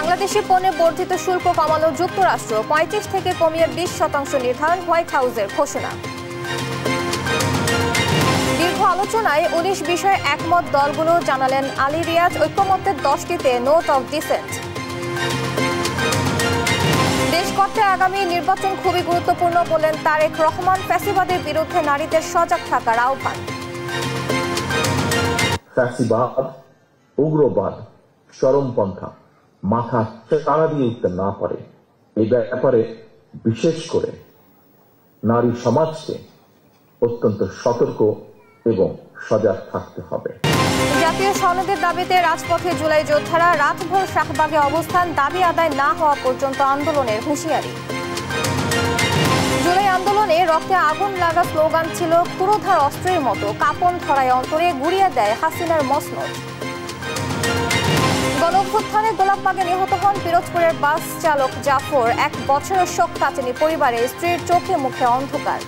বাংলাদেশি পণ্যে বর্ধিত শুল্ক কমালো যুক্তরাষ্ট্র, ৩৫ থেকে কমিয়ে ২০% নির্ধারণ হোয়াইট হাউসের ঘোষণা। দীর্ঘ আলোচনায় ১৯ বিষয়ে একমত দলগুলো, জানালেন আলী রিয়াজ। ঐক্যমত্যের 10টিতে নোট অফ ডিসেন্ট। দেশ গড়তে আগামী নির্বাচন খুবই গুরুত্বপূর্ণ বললেন তারেক রহমান। ফ্যাসিবাদের বিরুদ্ধে নারীদের সজাগ থাকার আহ্বান। ফ্যাসিবাদ, উগ্রবাদ, চরমপন্থা মাথা চাড়া দিয়ে উঠতে না পারে, এই ব্যাপারে বিশেষ করে নারী সমাজকে অত্যন্ত সতর্ক এবং সজাগ থাকতে হবে। জাতীয় সনদের দাবিতে রাজপথে জুলাই যোদ্ধারা, রাতভর শাহবাগে অবস্থান, দাবি আদায় না হওয়া পর্যন্ত আন্দোলনের হুঁশিয়ারি। জুলাই আন্দোলনে রক্তে আগুন লাগা স্লোগান ছিল ক্ষুরোধার অস্ত্রের মতো, কাঁপন ধরায় অন্তরে, গুড়িয়ে দেয় হাসিনার মসনদ। গণঅভ্যুত্থানে গোলাপবাগে নিহত হন পিরোজপুরের বাস চালক জাফর। ১ বছরের শোক কাটেনি পরিবারে, স্ত্রীর চোখে মুখে অন্ধকার।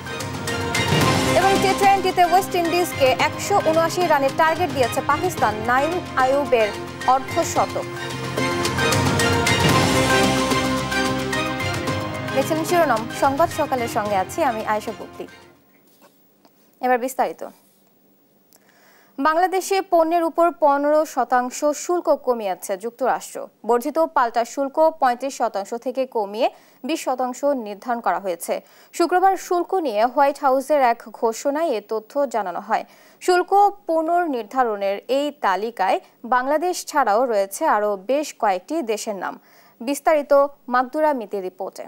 এবং টি-20তে ওয়েস্ট ইন্ডিজকে ১৭৯ রানের টার্গেট দিয়েছে পাকিস্তান, নাইম আইয়ুবের অর্ধশতক। দেখছেন শিরোনাম সংবাদ সকালের সঙ্গে আছি আমি আয়েশা গুপ্তি। এবার বিস্তারিত। বাংলাদেশে পণ্যের উপর ১৫% শুল্ক কমিয়েছে যুক্তরাষ্ট্র। বর্ধিত পাল্টা শুল্ক ৩৫% থেকে কমিয়ে ২০% নির্ধারণ করা হয়েছে। শুক্রবার শুল্ক নিয়ে হোয়াইট হাউসের এক ঘোষণায় এ তথ্য জানানো হয়। শুল্ক পুনর্নির্ধারণের এই তালিকায় বাংলাদেশ ছাড়াও রয়েছে আরও বেশ কয়েকটি দেশের নাম। বিস্তারিত মাকদুরা মিতির রিপোর্টে।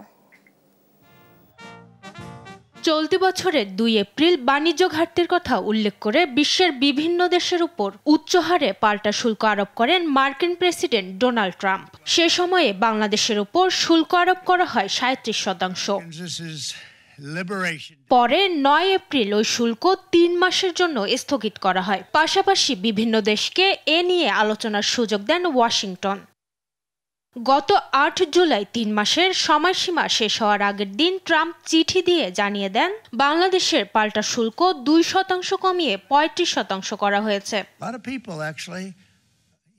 চলতি বছরের ২ এপ্রিল বাণিজ্য ঘাটতির কথা উল্লেখ করে বিশ্বের বিভিন্ন দেশের উপর উচ্চ হারে পাল্টা শুল্ক আরোপ করেন মার্কিন প্রেসিডেন্ট ডোনাল্ড ট্রাম্প। সে সময়ে বাংলাদেশের উপর শুল্ক আরোপ করা হয় ৩৭%। পরে ৯ এপ্রিল ওই শুল্ক ৩ মাসের জন্য স্থগিত করা হয়। পাশাপাশি বিভিন্ন দেশকে এ নিয়ে আলোচনার সুযোগ দেন ওয়াশিংটন। গত ৮ জুলাই ৩ মাসের সময়সীমা শেষ হওয়ার আগের দিন ট্রাম্প চিঠি দিয়ে জানিয়ে দেন বাংলাদেশের পাল্টা শুল্ক ২% কমিয়ে ৩৫% করা হয়েছে।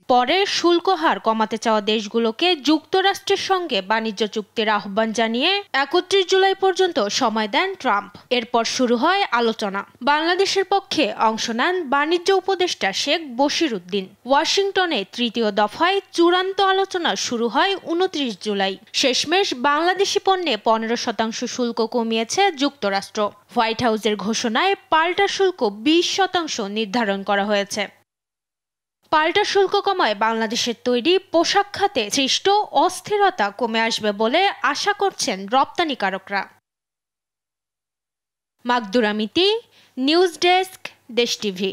পরে শুল্ক হার কমাতে চাওয়া দেশগুলোকে যুক্তরাষ্ট্রের সঙ্গে বাণিজ্য চুক্তির আহ্বান জানিয়ে ৩১ জুলাই পর্যন্ত সময় দেন ট্রাম্প। এরপর শুরু হয় আলোচনা। বাংলাদেশের পক্ষে অংশ নেন বাণিজ্য উপদেষ্টা শেখ বশির উদ্দিন। ওয়াশিংটনে তৃতীয় দফায় চূড়ান্ত আলোচনা শুরু হয় ২৯ জুলাই। শেষমেশ বাংলাদেশি পণ্যে ১৫% শুল্ক কমিয়েছে যুক্তরাষ্ট্র। হোয়াইট হাউসের ঘোষণায় পাল্টা শুল্ক ২০% নির্ধারণ করা হয়েছে। পাল্টা শুল্ক কমায় বাংলাদেশের তৈরি পোশাক খাতে সৃষ্ট অস্থিরতা কমে আসবে বলে আশা করছেন রপ্তানিকারকরা। মাকদুরা মিতি, নিউজ ডেস্ক, দেশ টিভি।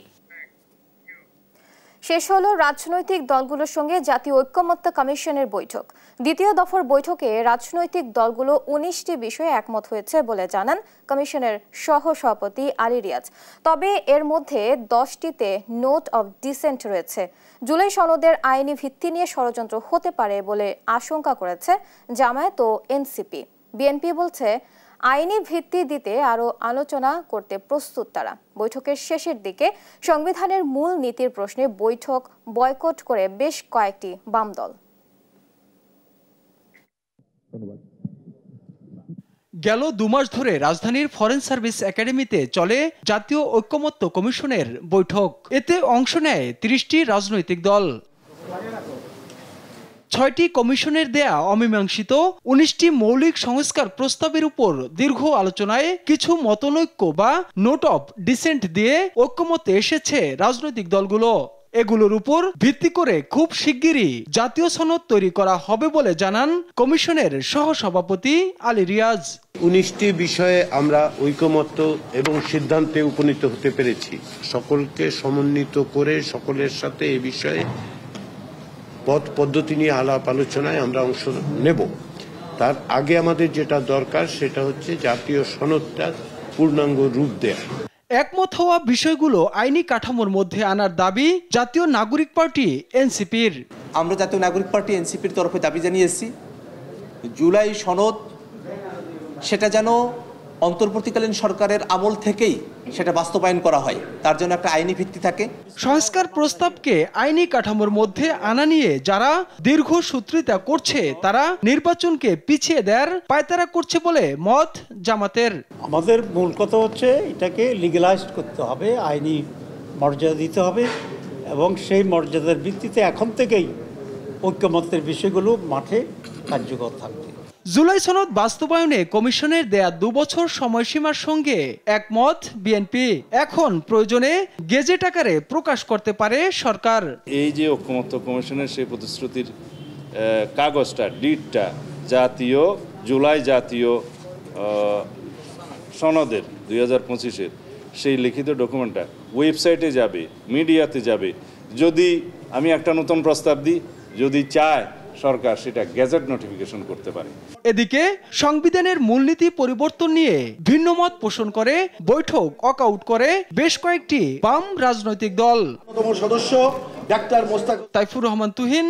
শেষ হলো রাজনৈতিক দলগুলোর সঙ্গে জাতীয় ঐক্যমত্য কমিশনের বৈঠক। দ্বিতীয় দফার বৈঠকে রাজনৈতিক দলগুলো ১৯টি বিষয়ে একমত হয়েছে বলে জানান কমিশনের সহ-সভাপতি আলী রিয়াজ। তবে এর মধ্যে 10টিতে নোট অব ডিসেন্ট রয়েছে। জুলাই সনদের আইনি ভিত্তি নিয়ে ষড়যন্ত্র হতে পারে বলে আশঙ্কা করেছে জামায়াত ও এনসিপি। বিএনপি বলছে আইনি ভিত্তি দিতে আরও আলোচনা করতে প্রস্তুত তারা। বৈঠকের শেষের দিকে সংবিধানের মূল নীতির প্রশ্নে বৈঠক বয়কট করে বেশ কয়েকটি বাম দল। গেল ২ মাস ধরে রাজধানীর ফরেন সার্ভিস একাডেমিতে চলে জাতীয় ঐক্যমত্য কমিশনের বৈঠক। এতে অংশ নেয় ৩০টি রাজনৈতিক দল। ৬টি কমিশনের দেয়া অমীমাংসিত ১৯টি মৌলিক সংস্কার প্রস্তাবের উপর দীর্ঘ আলোচনায় কিছু মতনৈক্য বা নোট অফ ডিসেন্ট দিয়ে ঐক্যমত্যে এসেছে রাজনৈতিক দলগুলো। এগুলোর উপর ভিত্তি করে খুব শিগগিরই জাতীয় সনদ তৈরি করা হবে বলে জানান কমিশনের সহসভাপতি আলী রিয়াজ। ১৯টি বিষয়ে আমরা ঐকমত্য এবং সিদ্ধান্তে উপনীত হতে পেরেছি। সকলকে সমন্বিত করে সকলের সাথে এই বিষয়ে পথ পদ্ধতি নিয়ে আলাপ আলোচনায় আমরা অংশ নেব। তার আগে আমাদের যেটা দরকার সেটা হচ্ছে জাতীয় সনদটা পূর্ণাঙ্গ রূপ দেয়া। একমত হওয়া বিষয়গুলো আইনি কাঠামোর মধ্যে আনার দাবি জাতীয় নাগরিক পার্টি এনসিপির। আমরা জাতীয় নাগরিক পার্টি এনসিপির তরফে দাবি জানিয়েছি জুলাই সনদ সেটা যেন অন্তর্বর্তীকালীন সরকারের আমল থেকেই সেটা বাস্তবায়ন করা হয়, তার জন্য একটা আইনি ভিত্তি থাকে। সংস্কার প্রস্তাবকে আইনি কাঠামোর মধ্যে আনা নিয়ে যারা দীর্ঘসূত্রিতা করছে তারা নির্বাচনকে পিছিয়ে দেওয়ার পায়তারা করছে বলে মত জামাতের। আমাদের মূল কথা হচ্ছে এটাকে লিগ্যালাইজড করতে হবে, আইনি মর্যাদা দিতে হবে এবং সেই মর্যাদার ভিত্তিতে এখন থেকেই ঐক্যমত্যের বিষয়গুলো মাঠে কার্যকর থাকবে। জুলাই সনদ বাস্তবায়নে কমিশনের দেয়া 2 বছর সময়সীমার সঙ্গে একমত বিএনপি। এখন প্রয়োজনে গেজেট আকারে প্রকাশ করতে পারে সরকার। এই যে ঐক্যমত্য কমিশনের সেই প্রতিশ্রুতির কাগজটা, ডিটটা জাতীয় জুলাই জাতীয় সনদের 2025-এর সেই লিখিত ডকুমেন্টটা ওয়েবসাইটে যাবে, মিডিয়াতে যাবে। যদি আমি একটা নতুন প্রস্তাব দিই, যদি চায় সরকার সেটা গেজেট নোটিফিকেশন করতে পারে। এদিকে সংবিধানের মূলনীতি পরিবর্তন নিয়ে ভিন্ন মত পোষণ করে বৈঠক ওয়াকআউট করে বেশ কয়েকটি বাম রাজনৈতিক দল। সদস্য ডাক্তার মোস্তাক তাইফুর রহমান তুহিন,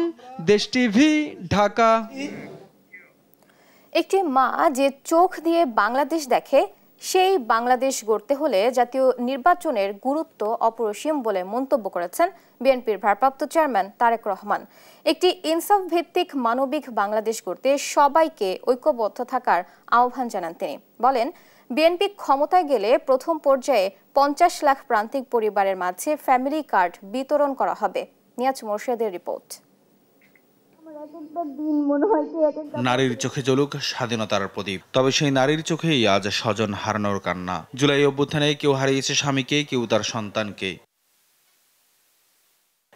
দেশ টিভি, ঢাকা। একটি মা যে চোখ দিয়ে বাংলাদেশ দেখে সেই বাংলাদেশ গড়তে হলে জাতীয় নির্বাচনের গুরুত্ব অপরিসীম বলে মন্তব্য করেছেন বিএনপির ভারপ্রাপ্ত চেয়ারম্যান তারেক রহমান। একটি ইনসাফ ভিত্তিক মানবিক বাংলাদেশ গড়তে সবাইকে ঐক্যবদ্ধ থাকার আহ্বান জানান তিনি। বলেন, বিএনপি ক্ষমতায় গেলে প্রথম পর্যায়ে 50 লাখ প্রান্তিক পরিবারের মাঝে ফ্যামিলি কার্ড বিতরণ করা হবে। নিয়াজ মোর্শেদের রিপোর্ট। নারীর চোখে জ্বলুক স্বাধীনতার প্রদীপ, তবে সেই নারীর চোখেই আজ স্বজন হারানোর কান্না। জুলাই অভ্যুত্থানে কেউ হারিয়েছে স্বামীকে, কেউ তার সন্তানকে।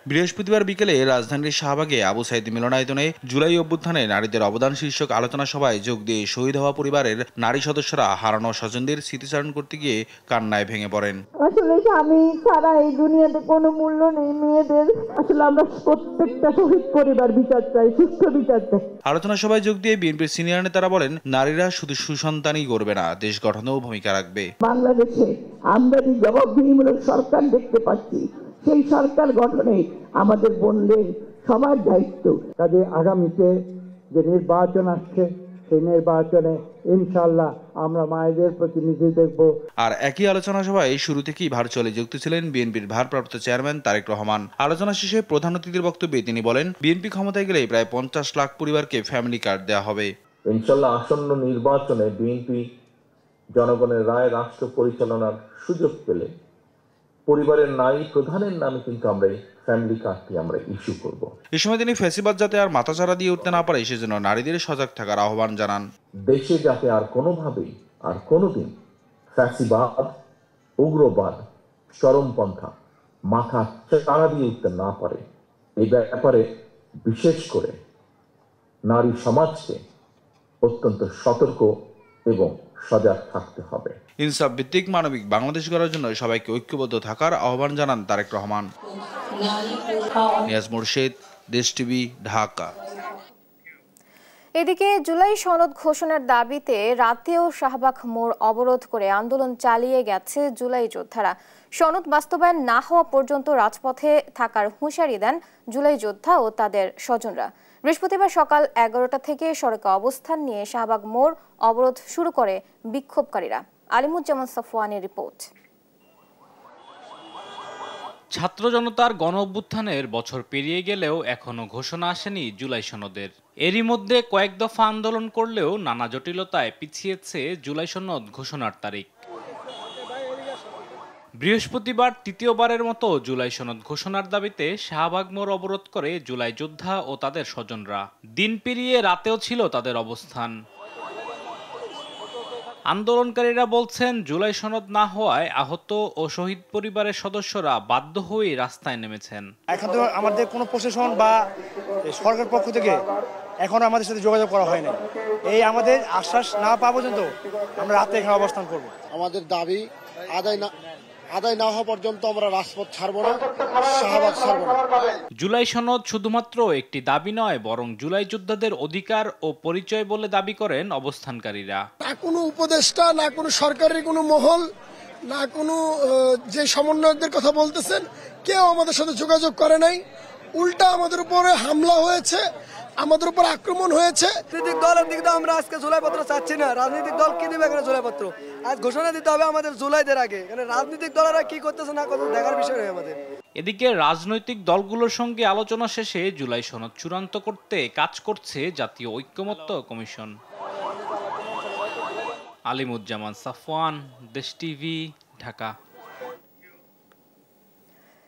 বৃহস্পতিবার বিকেলে রাজধানীর শাহবাগে আবু সাইদ মিলনায়তনে জুলাই অভ্যুত্থানে নারীদের অবদান শীর্ষক আলোচনা সভায় যোগ দিয়ে শহীদ হওয়া পরিবারের নারী সদস্যরা হারানো স্বজনদের স্মৃতিচারণ করতে গিয়ে কান্নায় ভেঙে পড়েন। আসলে স্বামী ছাড়া এই দুনিয়াতে কোনো মূল্য নেই মেয়েদের। আসলে আমরা প্রত্যেকটা শহীদ পরিবার বিচার চাই, সুস্থ বিচার চাই। আলোচনা সভায় যোগ দিয়ে বিএনপির সিনিয়র নেতারা বলেন, নারীরা শুধু সুসন্তানই গড়বে না, দেশ গঠনেও ভূমিকা রাখবে। বাংলাদেশে আমরা যে জবাবদিহিমূলক সরকার দেখতে পাচ্ছি, সেই সরকার গঠনে আমাদের বোনদের সবার দায়িত্ব। কাজে আগামীতে যে নির্বাচন আসছে সেই নির্বাচনে ইনশাআল্লাহ আমরা মায়েদের প্রতিনিধি দেখব। আর একই আলোচনা সভায় শুরু থেকেই ভার্চুয়ালি যুক্ত ছিলেন বিএনপির ভারপ্রাপ্ত চেয়ারম্যান তারেক রহমান। আলোচনা শেষে প্রধান অতিথির বক্তব্যে তিনি বলেন, বিএনপি ক্ষমতায় গেলে প্রায় 50 লাখ পরিবারকে ফ্যামিলি কার্ড দেওয়া হবে। ইনশাআল্লাহ আসন্ন নির্বাচনে বিএনপি জনগণের রায় রাষ্ট্র পরিচালনার সুযোগ পেলে পরিবারের নারী প্রধানের নামে কিন্তু আমরা ফ্যামিলি কার্ডটি আমরা ইস্যু করব। এই সময় তিনি ফ্যাসিবাদ যাতে আর মাথাচাড়া দিয়ে উঠতে না পারে সেজন্য নারীদের সজাগ থাকার আহ্বান জানান। দেশে যাতে আর কোনোভাবেই আর কোনোদিন ফ্যাসিবাদ, উগ্রবাদ, চরমপন্থা মাথা চাড়া দিয়ে উঠতে না পারে, এই ব্যাপারে বিশেষ করে নারী সমাজকে অত্যন্ত সতর্ক এবং সজাগ থাকতে হবে। ইনসাফ ভিত্তিক মানবিক বাংলাদেশ গড়ার জন্য সবাইকে ঐক্যবদ্ধ থাকার আহ্বান জানান তারেক রহমান। নিয়াজ মোর্শেদ, দেশ টিভি, ঢাকা। এদিকে জুলাই সনদ ঘোষণার দাবিতে রাতেও শাহবাগ মোড় অবরোধ করে আন্দোলন চালিয়ে গেছে জুলাই যোদ্ধারা। সনদ বাস্তবায়ন না হওয়া পর্যন্ত রাজপথে থাকার হুঁশিয়ারি দেন জুলাই যোদ্ধা ও তাদের স্বজনরা। বৃহস্পতিবার সকাল 11টা থেকে সড়কে অবস্থান নিয়ে শাহবাগ মোড় অবরোধ শুরু করে বিক্ষোভকারীরা। আলিমুজ্জামান সাফওয়ানের রিপোর্ট। ছাত্র জনতার গণ অভ্যুত্থানের বছর পেরিয়ে গেলেও এখনো ঘোষণা আসেনি জুলাই সনদের। এরই মধ্যে কয়েক দফা আন্দোলন করলেও নানা জটিলতায় পিছিয়েছে জুলাই সনদ ঘোষণার তারিখ। বৃহস্পতিবার তৃতীয়বারের মতো জুলাই সনদ ঘোষণার দাবিতে শাহবাগ মোড় অবরোধ করে জুলাই যোদ্ধা ও তাদের স্বজনরা। দিন পেরিয়ে রাতেও ছিল তাদের অবস্থান। আন্দোলনকারীরা বলছেন, জুলাই সনদ না হওয়ায় আহত ও শহীদ পরিবারের সদস্যরা বাধ্য হয়ে রাস্তায় নেমেছেন। এখন তো আমাদের কোনো প্রশাসন বা সরকার পক্ষ থেকে এখনো আমাদের সাথে যোগাযোগ করা হয় না। এই আমাদের আশ্বাস না পাওয়া পর্যন্ত আমরা রাতে এখানে অবস্থান করব। আমাদের দাবি আদায় না হওয়া পর্যন্ত আমরা রাজপথ ছাড়ব না, শাহবাগ ছাড়ব না। জুলাই সনদ শুধুমাত্র একটি দাবি নয়, বরং জুলাই যোদ্ধাদের অধিকার ও পরিচয় বলে দাবি করেন অবস্থানকারীরা। না কোনো উপদেষ্টা, না কোনো সরকারের কোনো মহল, না কোনো যে সমন্বয়কদের কথা বলতেছেন, কেউ আমাদের সাথে যোগাযোগ করে নাই। উল্টা আমাদের উপরে হামলা হয়েছে, আমাদের উপর আক্রমণ হয়েছে। রাজনৈতিক দলের দিক দিয়ে আমরা আজকে জুলাইপত্র চাচ্ছি না। রাজনৈতিক দল কি দিবে এখানে জুলাইপত্র? আজ ঘোষণা দিতে হবে আমাদের জুলাইদের আগে, কারণ রাজনৈতিক দলেরা কি করতেছে না করতেছে দেখার বিষয় নয় আমাদের। এদিকে রাজনৈতিক দলগুলোর সঙ্গে আলোচনা শেষে জুলাই সনদ চূড়ান্ত করতে কাজ করছে জাতীয় ঐক্যমত্য কমিশন। আলিমুজ্জামান সাফওয়ান, দেশ টিভি, ঢাকা।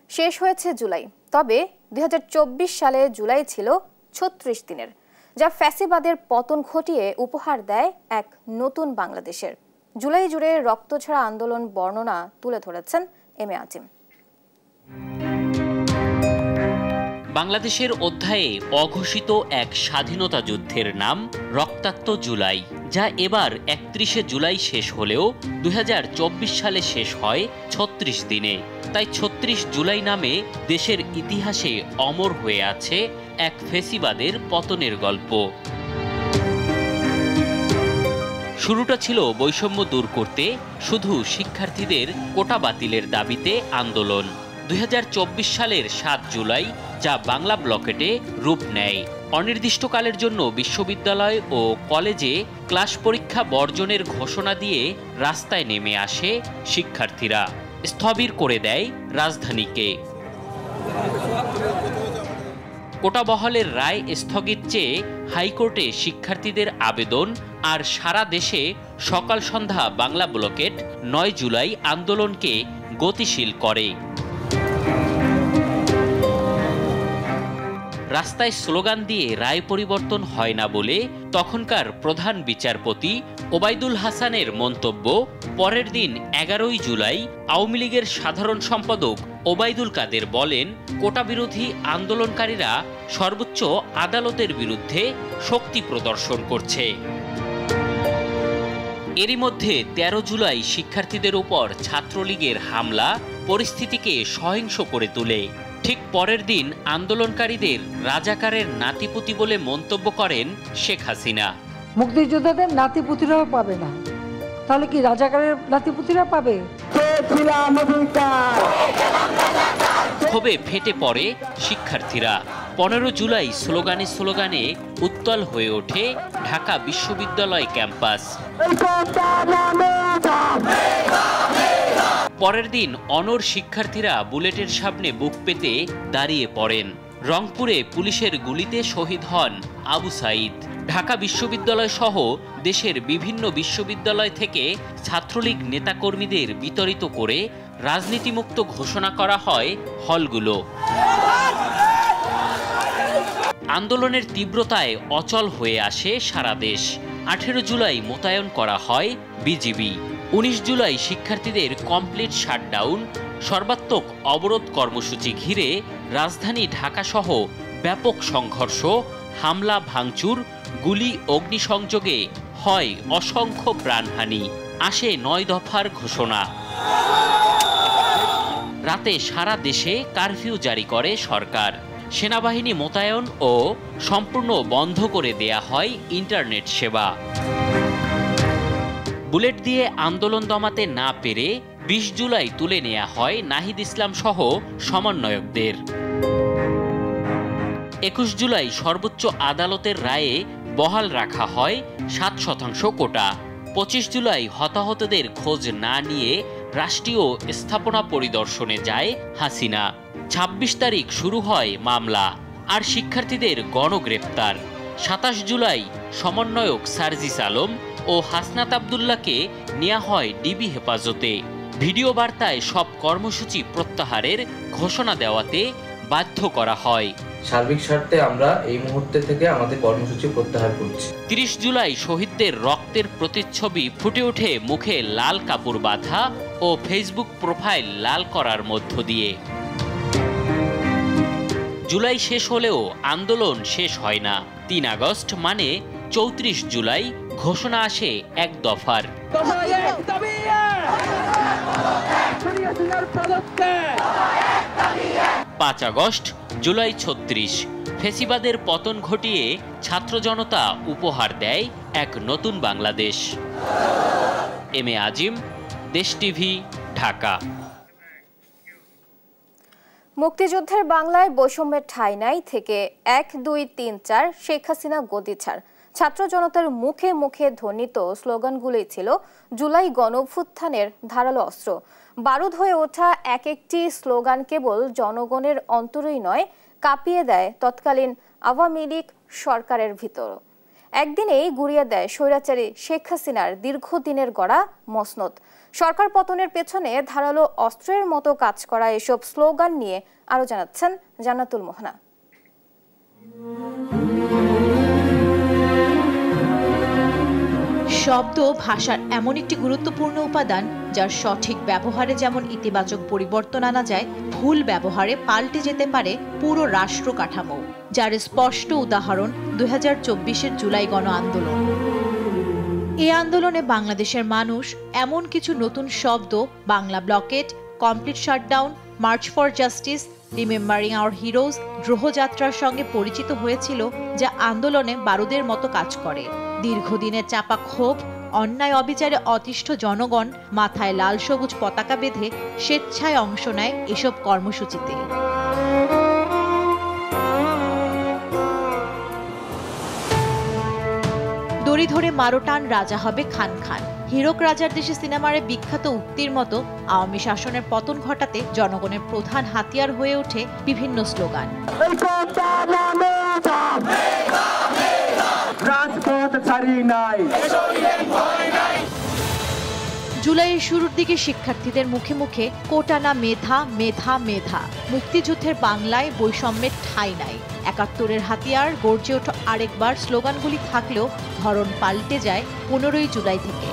শেষ হয়েছে জুলাই, তবে 2024 সালে জুলাই ছিল 36 দিনের, যা ফ্যাসিবাদের পতন ঘটিয়ে উপহার দেয় এক নতুন বাংলাদেশের। জুলাই জুড়ে রক্তঝরা আন্দোলন বর্ণনা তুলে ধরেছেন এম এ আজিম। বাংলাদেশের অধ্যায়ে অঘোষিত এক স্বাধীনতা যুদ্ধের নাম রক্তাক্ত জুলাই, যা এবার 31শে জুলাই শেষ হলেও 2024 সালে শেষ হয় 36 দিনে। তাই 36 জুলাই নামে দেশের ইতিহাসে অমর হয়ে আছে এক ফ্যাসিবাদের পতনের গল্প। শুরুটা ছিল বৈষম্য দূর করতে শুধু শিক্ষার্থীদের কোটা বাতিলের দাবিতে আন্দোলন। 2024 সালের 7 জুলাই যা বাংলা ব্লকেটে রূপ নেয়। অনির্দিষ্টকালের জন্য বিশ্ববিদ্যালয় ও কলেজে ক্লাস পরীক্ষা বর্জনের ঘোষণা দিয়ে রাস্তায় নেমে আসে শিক্ষার্থীরা, স্থবির করে দেয় রাজধানীকে। কোটা বহালের রায় স্থগিত চেয়ে হাইকোর্টে শিক্ষার্থীদের আবেদন, আর সারা দেশে সকাল সন্ধ্যা বাংলা ব্লকেট 9 জুলাই আন্দোলনকে গতিশীল করে। রাস্তায় স্লোগান দিয়ে রায় পরিবর্তন হয় না বলে তখনকার প্রধান বিচারপতি ওবায়দুল হাসানের মন্তব্য। পরের দিন 11 জুলাই আওয়ামী লীগের সাধারণ সম্পাদক ওবায়দুল কাদের বলেন, কোটা বিরোধী আন্দোলনকারীরা সর্বোচ্চ আদালতের বিরুদ্ধে শক্তি প্রদর্শন করছে। এরই মধ্যে 13 জুলাই শিক্ষার্থীদের উপর ছাত্রলীগের হামলা পরিস্থিতিকে সহিংস করে তোলে। ঠিক পরের দিন আন্দোলনকারীদের রাজাকারের নাতিপুতি বলে মন্তব্য করেন শেখ হাসিনা। মুক্তিযোদ্ধাদের নাতিপুতিরাও পাবে না, তাহলে কি রাজাকারের নাতিপুতিরা পাবে? ক্ষোভে ফেটে পড়ে শিক্ষার্থীরা। 15 জুলাই স্লোগানে স্লোগানে উত্তাল হয়ে ওঠে ঢাকা বিশ্ববিদ্যালয় ক্যাম্পাস। পরের দিন অনড় শিক্ষার্থীরা বুলেটের সামনে বুক পেতে দাঁড়িয়ে পড়েন। রংপুরে পুলিশের গুলিতে শহীদ হন আবু সাঈদ। ঢাকা বিশ্ববিদ্যালয় সহ দেশের বিভিন্ন বিশ্ববিদ্যালয় থেকে ছাত্রলীগ নেতাকর্মীদের বিতাড়িত করে রাজনীতিমুক্ত ঘোষণা করা হয় হলগুলো। আন্দোলনের তীব্রতায় অচল হয়ে আসে সারা দেশ। 18 জুলাই মোতায়েন করা হয় বিজিবি। 19 জুলাই শিক্ষার্থীদের কমপ্লিট শাটডাউন, সর্বাত্মক অবরোধ কর্মসূচি ঘিরে রাজধানী ঢাকাসহ ব্যাপক সংঘর্ষ, হামলা ভাঙচুর, গুলি, অগ্নিসংযোগে হয় অসংখ্য প্রাণহানি। আসে 9 দফার ঘোষণা। রাতে সারা দেশে কারফিউ জারি করে সরকার। সেনাবাহিনী মোতায়েন ও সম্পূর্ণ বন্ধ করে দেয়া হয় ইন্টারনেট সেবা। বুলেট দিয়ে আন্দোলন দমাতে না পেরে 20 জুলাই তুলে নেওয়া হয় নাহিদ ইসলাম সহ সমন্বয়কদের। 21 জুলাই সর্বোচ্চ আদালতের রায়ে বহাল রাখা হয় 7% কোটা। 25 জুলাই হতাহতদের খোঁজ না নিয়ে রাষ্ট্রীয় স্থাপনা পরিদর্শনে যায় হাসিনা। 26 তারিখ শুরু হয় মামলা আর শিক্ষার্থীদের গণগ্রেপ্তার। 27 জুলাই সমন্বয়ক সার্জিস আলম ও হাসনাত আব্দুল্লাহকে নেওয়া হয় ডিবি হেফাজতে। ভিডিও বার্তায় সব কর্মসূচি প্রত্যাহারের ঘোষণা দেওয়াতে বাধ্য করা হয়। সার্বিক স্বার্থে আমরা এই মুহূর্তে থেকে আমাদের কর্মসূচি প্রত্যাহার করছি। 30 জুলাই শহীদদের রক্তের প্রতিচ্ছবি ফুটে ওঠে মুখে লাল কাপড় বাঁধা ও ফেসবুক প্রোফাইল লাল করার মধ্য দিয়ে। জুলাই শেষ হলেও আন্দোলন শেষ হয় না। 3 আগস্ট মানে 34 জুলাই ঘোষণা আসে 1 দফার। 5 আগস্ট জুলাই 36 ফ্যাসিবাদের পতন ঘটিয়ে ছাত্র জনতা উপহার দেয় এক নতুন বাংলাদেশ। এম এ আজিম, দেশ টিভি, ঢাকা। মুক্তিযুদ্ধের বাংলায় বৈষম্যের ঠাঁই নাই থেকে 1, 2, 3, 4 শেখ হাসিনা গদি ছাড়, ছাত্র জনতার মুখে মুখে ধ্বনিত স্লোগানগুলোই ছিল জুলাই গণঅভ্যুত্থানের ধারালো অস্ত্র। বারুদ হয়ে ওঠা এক একটি স্লোগান কেবল জনগণের অন্তরেই নয়, কাঁপিয়ে দেয় তৎকালীন আওয়ামী লীগ সরকারের ভিতর। একদিনেই গুড়িয়ে দেয় স্বৈরাচারী শেখ হাসিনার দীর্ঘদিনের গড়া মসনদ। সরকার পতনের পেছনে ধারালো অস্ত্রের মতো কাজ করা এসব স্লোগান নিয়ে আরো জানাচ্ছেন জান্নাতুল মোহনা। শব্দ ভাষার এমন একটি গুরুত্বপূর্ণ উপাদান যার সঠিক ব্যবহারে যেমন ইতিবাচক পরিবর্তন আনা যায়, ভুল ব্যবহারে পাল্টে যেতে পারে পুরো রাষ্ট্র কাঠামো, যার স্পষ্ট উদাহরণ 2024-এর জুলাই গণ আন্দোলন। এই আন্দোলনে বাংলাদেশের মানুষ এমন কিছু নতুন শব্দ, Bangla blockade, complete shutdown, March for justice, remembering our heroes, গ্রহযাত্রার সঙ্গে পরিচিত হয়েছিল, যা আন্দোলনে বারুদের মতো কাজ করে। দীর্ঘদিনের চাপা ক্ষোভ, অন্যায় অবিচারে অতিষ্ঠ জনগণ মাথায় লাল সবুজ পতাকা বেঁধে স্বেচ্ছায় অংশ নেয় এসব কর্মসূচিতে। দড়ি ধরে মারোটান রাজা হবে খান খান, হীরক রাজার দেশে সিনেমার বিখ্যাত উক্তির মতো আওয়ামী শাসনের পতন ঘটাতে জনগণের প্রধান হাতিয়ার হয়ে ওঠে বিভিন্ন স্লোগান। জুলাইয়ের শুরুর দিকে শিক্ষার্থীদের মুখে মুখে কোটা না মেধা, মেধা মেধা। মুক্তিযুদ্ধের বাংলায় বৈষম্যের ঠাঁই নাই। ৭১-এর হাতিয়ার গর্জে ওঠা আরেকবার স্লোগানগুলি থাকলেও ধরন পাল্টে যায় ১৫ই জুলাই থেকে।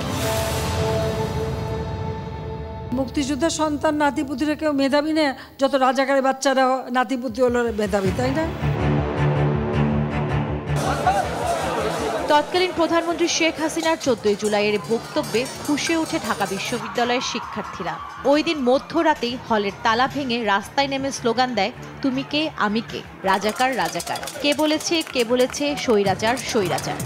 মুক্তিযোদ্ধার সন্তান নাতিপুতিরা কেউ মেধাবী না, যত রাজাকারের বাচ্চারা নাতিপুতি হলো মেধাবী, তাই না? তৎকালীন প্রধানমন্ত্রী শেখ হাসিনার ১৪ই জুলাইয়ের বক্তব্যে ফুঁসে ওঠে ঢাকা বিশ্ববিদ্যালয়ের শিক্ষার্থীরা। ওই দিন মধ্যরাতেই হলের তালা ভেঙে রাস্তায় নেমে স্লোগান দেয়, তুমি কে আমি কে, রাজাকার রাজাকার, কে বলেছে স্বৈরাচার স্বৈরাচার।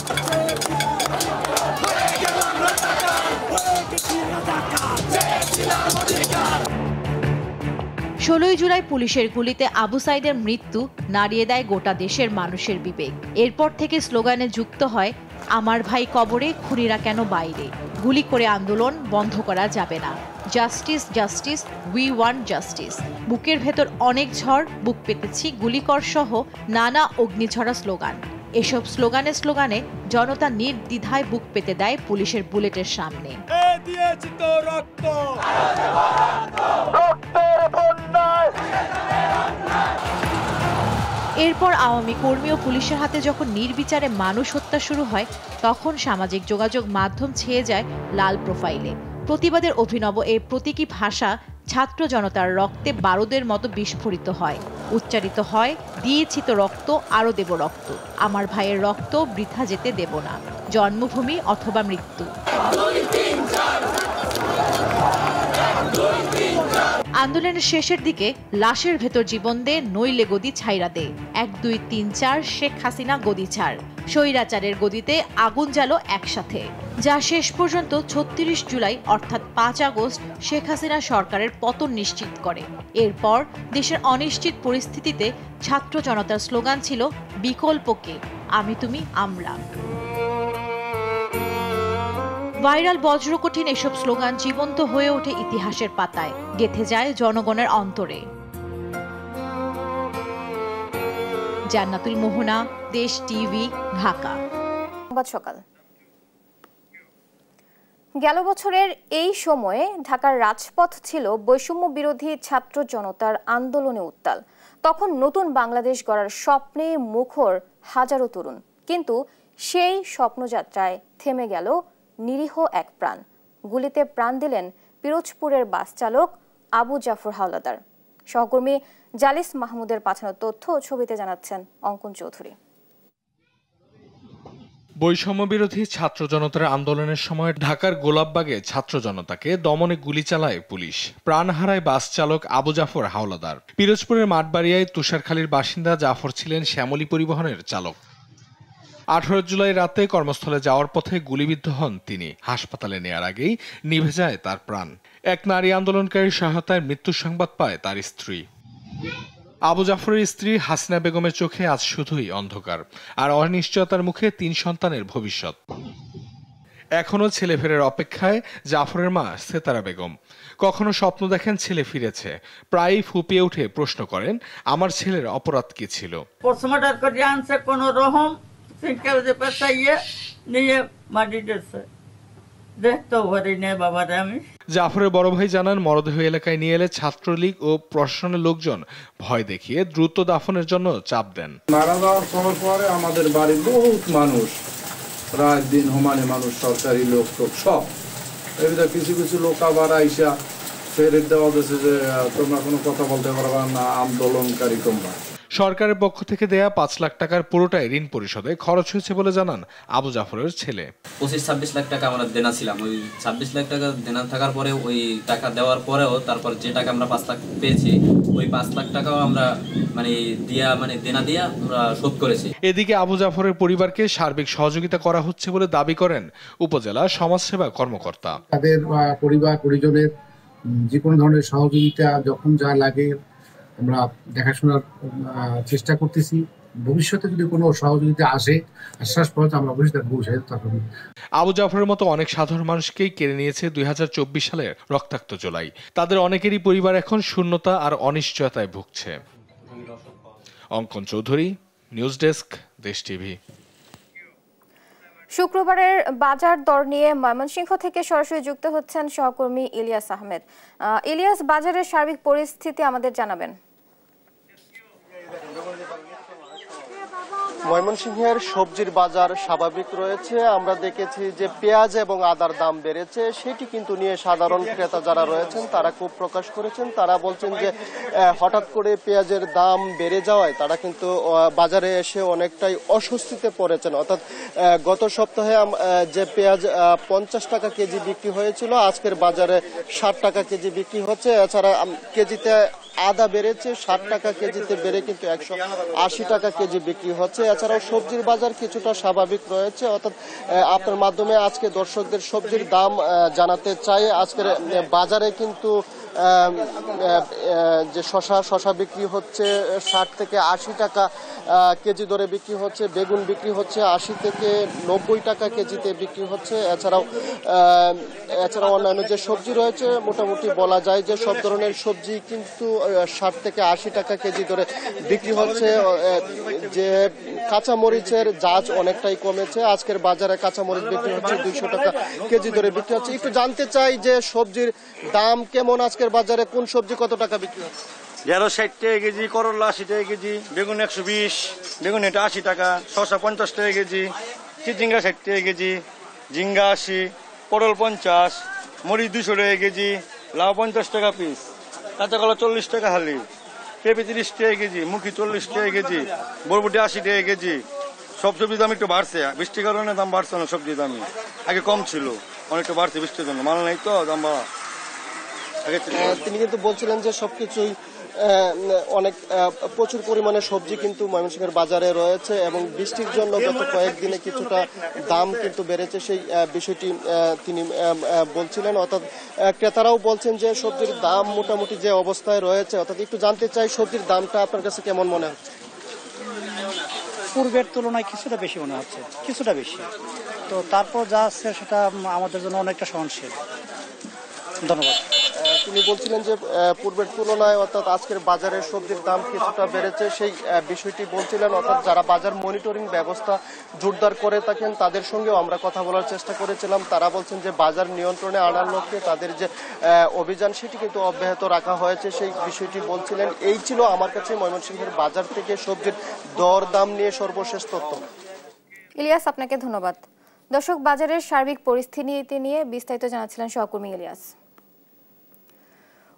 ১৬ই জুলাই পুলিশের গুলিতে আবু সাইদের মৃত্যু নাড়িয়ে দেয় গোটা দেশের মানুষের বিবেক। এরপর থেকে স্লোগানে যুক্ত হয়, আমার ভাই কবরে, খুনিরা কেন বাইরে, গুলি করে আন্দোলন বন্ধ করা যাবে না, justice justice, we want justice. বুকের ভেতর অনেক ঝড়, বুক পেতেছি গুলিকর সহ নানা অগ্নিঝরা স্লোগান। এসব স্লোগানে জনতা নির্দ্বিধায় বুক পেতে দেয় পুলিশের বুলেটের সামনে। এরপর আওয়ামী কর্মী ও পুলিশের হাতে যখন নির্বিচারে মানুষ হত্যা শুরু হয়, তখন সামাজিক যোগাযোগ মাধ্যম ছেয়ে যায় লাল প্রোফাইলে। প্রতিবাদের অভিনব এই প্রতীকী ভাষা ছাত্র জনতার রক্তে বারুদের মতো বিস্ফোরিত হয়। উচ্চারিত হয়, দিয়েছি তো রক্ত, আরও দেব রক্ত, আমার ভাইয়ের রক্ত বৃথা যেতে দেব না, জন্মভূমি অথবা মৃত্যু। আন্দোলনের শেষের দিকে লাশের ভেতর জীবন দে, নইলে গদি ছাইরা দে, ১ ২ ৩ ৪ শেখ হাসিনা গদি ছাড়, স্বৈরাচারের গদিতে আগুন জ্বালো একসাথে, যা শেষ পর্যন্ত ৩৬ জুলাই অর্থাৎ ৫ আগস্ট শেখ হাসিনা সরকারের পতন নিশ্চিত করে। এরপর দেশের অনিশ্চিত পরিস্থিতিতে ছাত্র জনতার স্লোগান ছিল, বিকল্পকে, আমি তুমি আমরা। ভাইরাল বজ্রকঠিন এসব স্লোগান জীবন্ত হয়ে ওঠে ইতিহাসের পাতায়, গেঁথে যায় জনগণের অন্তরে। জান্নাতুল মোহনা, দেশ টিভি, ঢাকা। সংবাদ সকাল। গেল বছরের এই সময়ে ঢাকার রাজপথ ছিল বৈষম্য বিরোধী ছাত্র জনতার আন্দোলনে উত্তাল। তখন নতুন বাংলাদেশ গড়ার স্বপ্নে মুখর হাজারো তরুণ, কিন্তু সেই স্বপ্নযাত্রায় থেমে গেল নিরীহ এক প্রাণ। গুলিতে প্রাণ দিলেন পিরোজপুরের বাস চালক আবু জাফর হাওলাদার। সহকর্মী জালিস মাহমুদের পাঠানো তথ্য ও ছবিতে জানাচ্ছেন অঙ্কন চৌধুরী। বৈষম্য বিরোধী ছাত্র জনতার আন্দোলনের সময় ঢাকার গোলাপবাগে ছাত্র জনতাকে দমনে গুলি চালায় পুলিশ। প্রাণ হারায় বাস চালক আবু জাফর হাওলাদার। পিরোজপুরের মাঠবাড়িয়ায় তুষারখালীর বাসিন্দা জাফর ছিলেন শ্যামলী পরিবহনের চালক। 18 জুলাই রাতে কর্মস্থলে যাওয়ার পথে গুলিবিদ্ধ হন তিনি। হাসপাতালে নেয়ার আগেই নিভে যায় তার প্রাণ। এক নারী আন্দোলনকারীর সহায়তায় মৃত্যুর সংবাদ পায় তার স্ত্রী। আবু জাফরের স্ত্রী হাসিনা বেগমের চোখে আজ শুধুই অন্ধকার আর অনিশ্চয়তার মুখে 3 সন্তানের ভবিষ্যৎ। এখনো ছেলে ফেরার অপেক্ষায় জাফরের মা সেতারা বেগম। কখনো স্বপ্ন দেখেন ছেলে ফিরেছে, প্রায়ই ফুপিয়ে উঠে প্রশ্ন করেন, আমার ছেলের অপরাধ কি ছিল? পোস্টমর্টম করে আনছে কোন রকম সিনকাল যে পেছাইয়ে নিয়ে মাটি দিয়েছে, দেখতেও পারি না বাবারে আমি। জাফরের বড় ভাই জানান, মরদেহ এলাকায় নিয়ে এলে ছাত্রলীগ ও প্রশাসনের লোকজন ভয় দেখিয়ে দ্রুত দাফনের জন্য চাপ দেন। মারা যাওয়ার পরে আমাদের বাড়ির বহুত মানুষ, রাত দিন হোমানে মানুষ, সরকারি লোক টোক সব, এবার কিছু কিছু লোক আবার আইসা ফেরত দেওয়া দিয়েছে যে তোমরা কোনো কথা বলতে পারবা না, আন্দোলনকারী তোমরা। সরকারের পক্ষ থেকে দেয়া 5 লাখ টাকার পুরোটাই ঋণ পরিশোধে খরচ হয়েছে বলে জানান আবু জাফরের ছেলে। 25-26 লাখ টাকা আমরা দেনা ছিলাম, ওই 26 লাখ টাকা দেনা থাকার পরে ওই টাকা দেওয়ার পরেও তারপর যে টাকা আমরা 5 লাখ পেয়েছি, ওই 5 লাখ টাকাও আমরা দেনা দিয়া আমরা শোধ করেছি। এদিকে আবু জাফরের পরিবারকে সার্বিক সহযোগিতা করা হচ্ছে বলে দাবি করেন উপজেলা সমাজসেবা কর্মকর্তা। তাদের পরিবার পরিজনের যে কোনো ধরনের সহযোগিতা যখন যা লাগে আমরা দেখাশোনার চেষ্টা করতেছি। ভবিষ্যতে যদি কোনো সহযোগিতা আসে, আশ্বাস পাওয়া আমরা অবশ্যই তার বুঝে তখন। আবু জাফরের মতো অনেক সাধারণ মানুষকেই কেড়ে নিয়েছে 2024 সালের রক্তাক্ত জুলাই। তাদের অনেকেরই পরিবার এখন শূন্যতা আর অনিশ্চয়তায় ভুগছে। অঙ্কন চৌধুরী, নিউজ ডেস্ক, দেশ টিভি। শুক্রবারের বাজার দর নিয়ে ময়মনসিংহ থেকে সরাসরি যুক্ত হচ্ছেন সহকর্মী ইলিয়াস আহমেদ। ইলিয়াস, বাজারের সার্বিক পরিস্থিতি আমাদের জানাবেন। ময়মনসিংহের সবজির বাজার স্বাভাবিক রয়েছে। আমরা দেখেছি যে পেঁয়াজ এবং আদার দাম বেড়েছে, সেটি কিন্তু নিয়ে সাধারণ ক্রেতা যারা রয়েছেন তারা খুব প্রকাশ করেছেন। তারা বলছেন যে হঠাৎ করে পেঁয়াজের দাম বেড়ে যাওয়ায় তারা কিন্তু বাজারে এসে অনেকটাই অস্বস্তিতে পড়েছেন। অর্থাৎ গত সপ্তাহে যে পেঁয়াজ 50 টাকা কেজি বিক্রি হয়েছিল, আজকের বাজারে 60 টাকা কেজি বিক্রি হচ্ছে। এছাড়া কেজিতে আদা বেড়েছে, 60 টাকা কেজিতে বেড়ে কিন্তু 180 টাকা কেজি বিক্রি হচ্ছে। এছাড়াও সবজির বাজার কিছুটা স্বাভাবিক রয়েছে। অর্থাৎ আপনার মাধ্যমে আজকে দর্শকদের সবজির দাম জানাতে চাই। আজকের বাজারে কিন্তু যে শশা বিক্রি হচ্ছে 60 থেকে 80 টাকা কেজি দরে বিক্রি হচ্ছে। বেগুন বিক্রি হচ্ছে 80 থেকে 90 টাকা কেজিতে বিক্রি হচ্ছে। এছাড়াও অন্যান্য যে সবজি রয়েছে মোটামুটি বলা যায় যে সব ধরনের সবজি কিন্তু 60 থেকে 80 টাকা কেজি দরে বিক্রি হচ্ছে। যে কাঁচামরিচের জাজ অনেকটাই কমেছে। আজকের বাজারে কাঁচামরিচ বিক্রি হচ্ছে 200 টাকা কেজি দরে বিক্রি হচ্ছে। একটু জানতে চাই যে সবজির দাম কেমন আজকের বাজারে, কোন সবজি কত টাকা বিক্রি হচ্ছে? 60 টাকা কেজি, করলা 80 টাকা কেজি, বেগুন 120, বেগুন এটা 80 টাকা, শসা 50 টাকা কেজি, চিচিঙ্গা 60 টাকা কেজি, ঝিঙ্গা 80, পটল 50, মরিচ 200 টাকা কেজি, লাউ 50 টাকা পিস, কাঁচা কলা 40 টাকা হালি, পেঁপে 30 টাকা কেজি, মুখি 40 টাকা কেজি, বরবটি 80 টাকা কেজি। সব সবজির দাম একটু বাড়ছে, বৃষ্টির কারণে দাম বাড়ছে না। সবজির দামই আগে কম ছিল, অনেকটা বাড়ছে বৃষ্টির জন্য, মাল নাই তো দাম বাড়া। তিনি কিন্তু বলছিলেন যে সবকিছুই প্রচুর পরিমাণে সবজি কিন্তু ময়মনসিংহের বাজারে রয়েছে এবং বৃষ্টির জন্য গত কয়েকদিনে কিছুটা দাম কিন্তু বেড়েছে, সেই বিষয়টি তিনি বলছিলেন। অর্থাৎ ক্রেতারাও বলছেন যে সবজির দাম মোটামুটি যে অবস্থায় রয়েছে। অর্থাৎ একটু জানতে চাই সবজির দামটা আপনার কাছে কেমন মনে হচ্ছে? পূর্বের তুলনায় কিছুটা বেশি মনে হচ্ছে, কিছুটা বেশি। তো তারপর যা আছে সেটা আমাদের জন্য অনেকটা সহনশীল। ধন্যবাদ। তিনি বলছিলেন যে পূর্বের তুলনায় অর্থাৎ আজকের বাজারে সবজির দাম কিছুটা বেড়েছে, সেই বিষয়টি বলছিলেন। অর্থাৎ যারা বাজার মনিটরিং ব্যবস্থা জোরদার করে থাকেন তাদের সঙ্গেও আমরা কথা বলার চেষ্টা করেছিলাম। তারা বলছেন যে বাজার নিয়ন্ত্রণে আনার লক্ষ্যে তাদের যে অভিযান সেটি কিন্তু অব্যাহত রাখা হয়েছে, সেই বিষয়টি বলছিলেন। এই ছিল আমার কাছে ময়মনসিংহের বাজার থেকে সবজির দর দাম নিয়ে সর্বশেষ তথ্য। ইলিয়াস, আপনাকে ধন্যবাদ। দর্শক, বাজারের সার্বিক পরিস্থিতি নিয়ে বিস্তারিত জানাচ্ছিলেন সহকর্মী ইলিয়াস।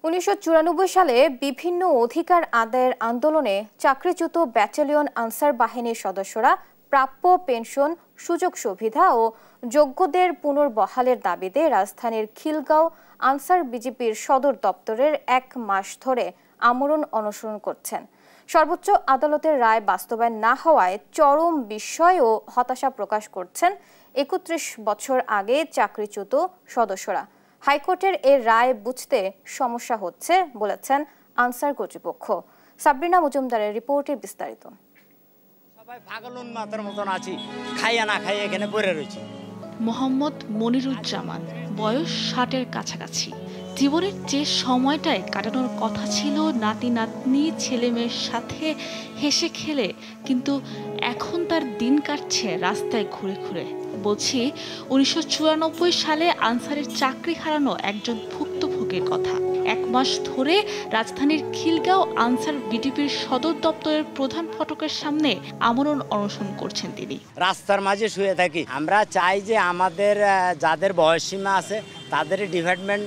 1994 সালে বিভিন্ন অধিকার আদায়ের আন্দোলনে চাকরিচ্যুত ব্যাটালিয়ন আনসার বাহিনীর সদস্যরা প্রাপ্য পেনশন, সুযোগ সুবিধা ও যোগ্যদের পুনর্বহালের দাবিতে রাজধানীর খিলগাঁও আনসার বিজেপির সদর দপ্তরের 1 মাস ধরে আমরণ অনশন করছেন। সর্বোচ্চ আদালতের রায় বাস্তবায়ন না হওয়ায় চরম বিস্ময় ও হতাশা প্রকাশ করছেন 31 বছর আগে চাকরিচ্যুত সদস্যরা। হাইকোর্টের এর রায় বুঝতে সমস্যা হচ্ছে বলেছেন আনসার কর্তৃপক্ষ। সাবরিনা মজুমদারের রিপোর্টে বিস্তারিত। সবাই পাগল উন্মাদের মতন আছি, খাইয়া না খাইয়া এখানে পড়ে রয়েছে। মোহাম্মদ মনিরুজ্জামান, বয়স 60-এর কাছাকাছি। জীবনের যে সময়টায় কাটানোর কথা ছিল নাতি নাতনি ছেলে মেয়ের সাথে হেসে খেলে, কিন্তু এখন তার দিন কাটছে রাস্তায় ঘুরে ঘুরে। বলছি 1994 সালে আনসারের চাকরি হারানো একজন ভুক্তভোগীর কথা। 1 মাস ধরে রাজধানীর খিলগাঁও আনসার বিডিপির সদর দপ্তরের প্রধান ফটকের সামনে আমরণ অনশন করছেন তিনি। রাস্তার মাঝে শুয়ে থাকি। আমরা চাই যে আমাদের যাদের বয়সসীমা আছে তাদের ডিপার্টমেন্ট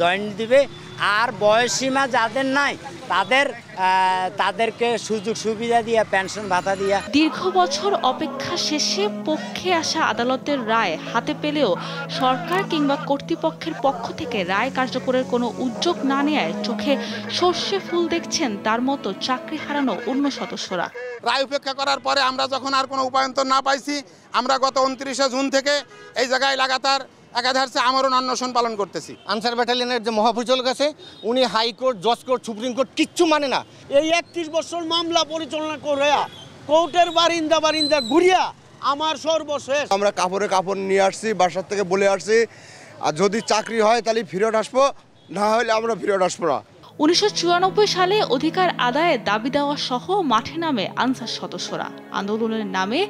জয়েন্ট দিবে, আর বয়সসীমা যাদের নাই তাদেরকে সুযোগ সুবিধা দিয়ে পেনশন ভাতা দিয়া। দীর্ঘ বছর অপেক্ষা শেষে পক্ষে আসা আদালতের রায় হাতে পেলেও সরকার কিংবা কর্তৃপক্ষের পক্ষ থেকে রায় কার্যকরের কোনো উদ্যোগ না নেয় চোখে সর্ষে ফুল দেখছেন তার মতো চাকরি হারানো অন্য সদস্যরা। রায় উপেক্ষা করার পরে আমরা যখন আর কোনো উপায়ন্তর না পাইছি, আমরা গত 29শে জুন থেকে এই জায়গায় লাগাতার একাধারে আমরণ অনশন পালন করতেছি। আনসার ব্যাটালিয়নের যে মহাপরিচালক আছে উনি হাইকোর্ট, জজ কোর্ট, সুপ্রিম কোর্ট কিচ্ছু মানে না। এই 31 বছর মামলা পরিচালনা করে কোর্টের বারিন্দা ঘুরিয়া আমার সর্বশেষ। আমরা কাপড় নিয়ে আসছি, বাসার থেকে বলে আসছি, আর যদি চাকরি হয় তাহলে ফেরত আসবো, না হলে আমরা ফেরত আসবো না। 1994 সালে অধিকার আদায়ে দাবি দেওয়া সহ মাঠে নামে আনসার সদস্যরা। আন্দোলনের নামে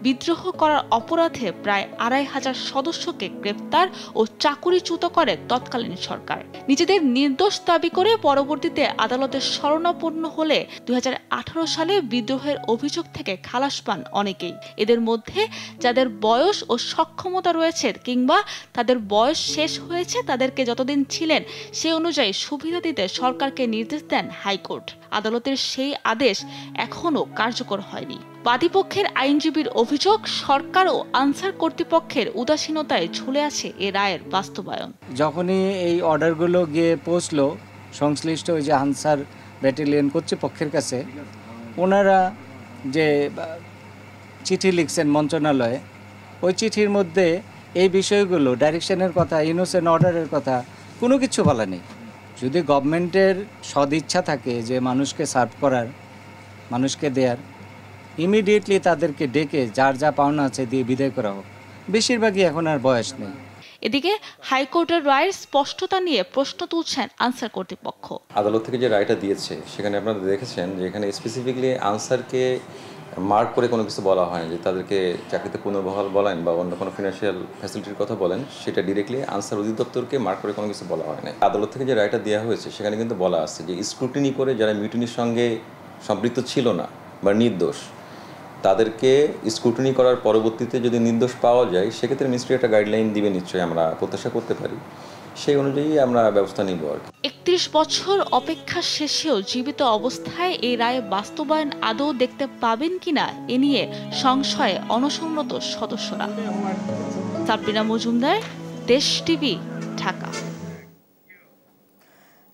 বিদ্রোহ করার অপরাধে প্রায় 2500 সদস্যকে গ্রেপ্তার ও চাকুরিচ্যুত করে তৎকালীন সরকার। নিজেদের নির্দোষ দাবি করে পরবর্তীতে আদালতের শরণাপন্ন হলে 2018 সালে বিদ্রোহের অভিযোগ থেকে খালাস পান অনেকেই। এদের মধ্যে যাদের বয়স ও সক্ষমতা রয়েছে কিংবা তাদের বয়স শেষ হয়েছে, তাদেরকে যতদিন ছিলেন সে অনুযায়ী সুবিধা দিতে সরকারকে নির্দেশ দেন হাইকোর্ট। আদালতের সেই আদেশ এখনো কার্যকর হয়নি। বাদীপক্ষের আইনজীবীর অভিযোগ, সরকার ও আনসার কর্তৃপক্ষের উদাসীনতায় ঝুলে আছে এ রায়ের বাস্তবায়ন। যখনই এই অর্ডারগুলো গিয়ে পৌঁছলো সংশ্লিষ্ট ওই যে আনসার ব্যাটালিয়ন কর্তৃপক্ষের কাছে, ওনারা যে চিঠি লিখছেন মন্ত্রণালয়ে, ওই চিঠির মধ্যে এই বিষয়গুলো, ডাইরেকশনের কথা, ইনোসেন্ট অর্ডারের কথা কোনো কিছু বলা নেই। যদি গভর্নমেন্টের সদিচ্ছা থাকে যে মানুষকে সার্ভ করার, মানুষকে দেয়ার, ইমিডিয়েটলি তাদেরকে ডেকে যার যা পাওনা আছে দিয়ে বিদায় করা হোক। বেশিরভাগই এখন আর বয়স নেই। এদিকে হাইকোর্টের রায়ের স্পষ্টতা নিয়ে প্রশ্ন তুলছেন আনসার কর্তৃপক্ষ। আদালত থেকে যে রায়টা দিয়েছে সেখানে আপনারা দেখেছেন যে এখানে স্পেসিফিকলি আনসারকে মার্ক করে কোনো কিছু বলা হয় যে তাদেরকে চাকরিতে পুনর্বহাল বলেন বা অন্য কোনো ফিনান্সিয়াল ফ্যাসিলিটির কথা বলেন, সেটা ডিরেক্টলি আনসার অধিদপ্তরকে মার্ক করে কোনো কিছু বলা হয় না। আদালত থেকে যে রায়টা দেওয়া হয়েছে সেখানে কিন্তু বলা আছে যে স্ক্রুটিনি করে যারা মিউটিনির সঙ্গে সম্পৃক্ত ছিল না বা নির্দোষ, তাদেরকে স্ক্রুটিনি করার পরবর্তীতে যদি নির্দোষ পাওয়া যায় সেক্ষেত্রে মিনিস্ট্রি একটা গাইডলাইন দিবে, নিশ্চয়ই আমরা প্রত্যাশা করতে পারি, সেই অনুযায়ী আমরা ব্যবস্থা নিব আর কি। 31 বছর অপেক্ষা শেষেও জীবিত অবস্থায় এই রায় বাস্তবায়ন আদৌ দেখতে পাবেন কিনা এ নিয়ে সংশয়ে অনশনরত সদস্যরা। সাবরিনা মজুমদার, দেশ টিভি, ঢাকা।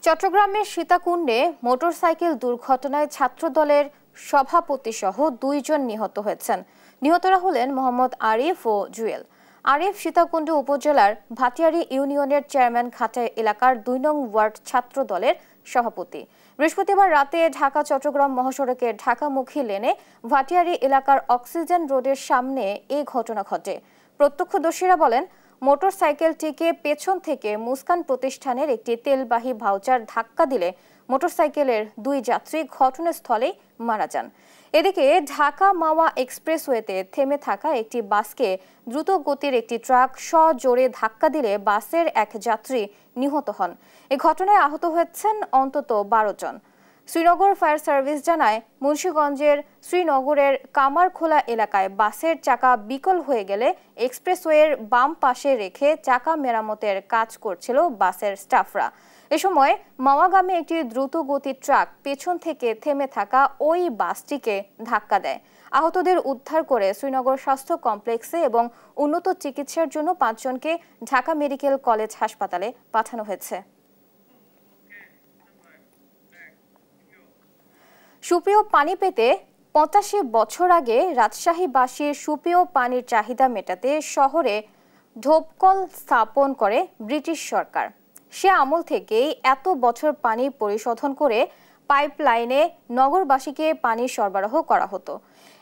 চট্টগ্রামের সীতাকুণ্ডে মোটরসাইকেল দুর্ঘটনায় ছাত্রদলের সভাপতি সহ 2 জন নিহত হয়েছেন। নিহতরা হলেন মোহাম্মদ আরিফ ও জুয়েল। আরিফ সীতাকুণ্ড উপজেলার ভাটিয়ারি ইউনিয়নের চেয়ারম্যান ঘাটাই এলাকার 2 নং ওয়ার্ড ছাত্র দলের সভাপতি। বৃহস্পতিবার রাতে ঢাকা চট্টগ্রাম মহাসড়কের ঢাকামুখী লেনে ভাটিয়ারি এলাকার অক্সিজেন রোডের সামনে এই ঘটনা ঘটে। প্রত্যক্ষদর্শীরা বলেন, মোটরসাইকেলটিকে পেছন থেকে মুস্কান প্রতিষ্ঠানের একটি তেলবাহী ভাউচার ধাক্কা দিলে মোটরসাইকেলের 2 যাত্রী ঘটনাস্থলেই মারা যান। এদিকে ঢাকা মাওয়া এক্সপ্রেসওয়েতে থেমে থাকা একটি বাসকে দ্রুত গতির একটি ট্রাক সজোরে ধাক্কা দিলে বাসের 1 যাত্রী নিহত হন। এই ঘটনায় আহত হয়েছেন অন্তত 12 জন। শ্রীনগর ফায়ার সার্ভিস জানায়, মুন্সিগঞ্জের শ্রীনগরের কামারখোলা এলাকায় বাসের চাকা বিকল হয়ে গেলে এক্সপ্রেসওয়ের বাম পাশে রেখে চাকা মেরামতের কাজ করছিল বাসের স্টাফরা। এ সময় মাওয়াগামী একটি দ্রুত গতির ট্রাক পেছন থেকে থেমে থাকা ওই বাসটিকে ধাক্কা দেয়। আহতদের উদ্ধার করে শ্রীনগর স্বাস্থ্য কমপ্লেক্সে এবং উন্নত চিকিৎসার জন্য 5 জনকে ঢাকা মেডিকেল কলেজ হাসপাতালে পাঠানো হয়েছে। সুপেয় পানি পেতে 85 বছর আগে রাজশাহীবাসীর সুপেয় পানির চাহিদা মেটাতে শহরে ঢোপকল স্থাপন করে ব্রিটিশ সরকার। সে আমল থেকেই এত বছর পানি পরিশোধন করে পাইপলাইনে নগরবাসীকে পানি সরবরাহ করা হতো।